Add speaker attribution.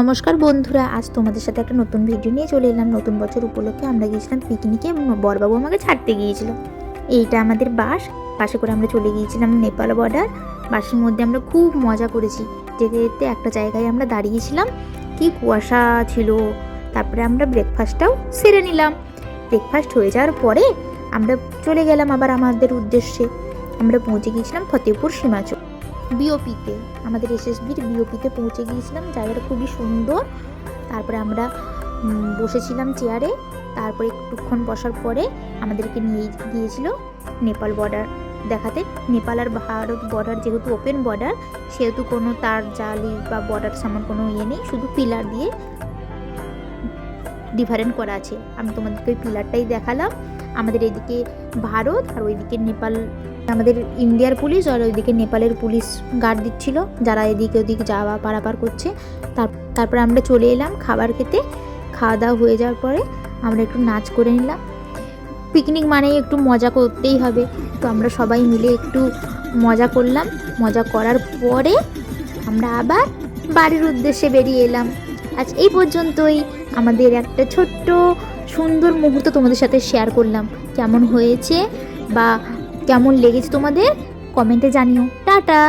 Speaker 1: নমস্কার বন্ধুরা, আজ তোমাদের সাথে একটা নতুন ভিডিও নিয়ে চলে এলাম। নতুন বছর উপলক্ষে আমরা গিয়েছিলাম পিকনিকে এবং বড়বাবু আমাকে ছাড়তে গিয়েছিল। এইটা আমাদের বাসে করে আমরা চলে গিয়েছিলাম নেপাল বর্ডার। বাসের মধ্যে আমরা খুব মজা করেছি। যেতে যেতে একটা জায়গায় আমরা দাঁড়িয়েছিলাম, কি কুয়াশা ছিল। তারপরে আমরা ব্রেকফাস্টটাও সেরে নিলাম। ব্রেকফাস্ট হয়ে যাওয়ার পরে আমরা চলে গেলাম আবার আমাদের উদ্দেশ্যে। আমরা পৌঁছে গিয়েছিলাম ফতেপুর সীমাচল বিওপিতে, আমাদের এসএসবির বিওপিতে পৌঁছে গিয়েছিলাম। জায়গাটা খুবই সুন্দর। তারপরে আমরা বসেছিলাম চেয়ারে। তারপরে একটুক্ষণ বসার পরে আমাদেরকে নিয়ে গিয়েছিল নেপাল বর্ডার দেখাতে। নেপাল আর ভারত বর্ডার যেহেতু ওপেন বর্ডার, সেহেতু কোনো তার জালি বা বর্ডার সামান কোনো ইয়ে নেই, শুধু পিলার দিয়ে ডিফারেন্ট করা আছে। আমি তোমাদেরকে ওই পিলারটাই দেখালাম। আমাদের এদিকে ভারত আর ওইদিকে নেপাল, আমাদের ইন্ডিয়ার পুলিশ আর ওইদিকে নেপালের পুলিশ গার্ড দিচ্ছিল, যারা এদিকে ওদিকে যাওয়া পারাপার করছে। তারপরে আমরা চলে এলাম খাবার খেতে। খাওয়া দাওয়া হয়ে যাওয়ার পরে আমরা একটু নাচ করে নিলাম। পিকনিক মানেই একটু মজা করতেই হবে, তো আমরা সবাই মিলে একটু মজা করলাম। মজা করার পরে আমরা আবার বাড়ির উদ্দেশ্যে বেরিয়ে এলাম। আজ এই পর্যন্তই আমাদের একটা ছোট্ট সুন্দর মুহূর্ত তোমাদের সাথে শেয়ার করলাম। কেমন হয়েছে বা কেমন লেগেছে তোমাদের কমেন্টে জানিও। টাটা।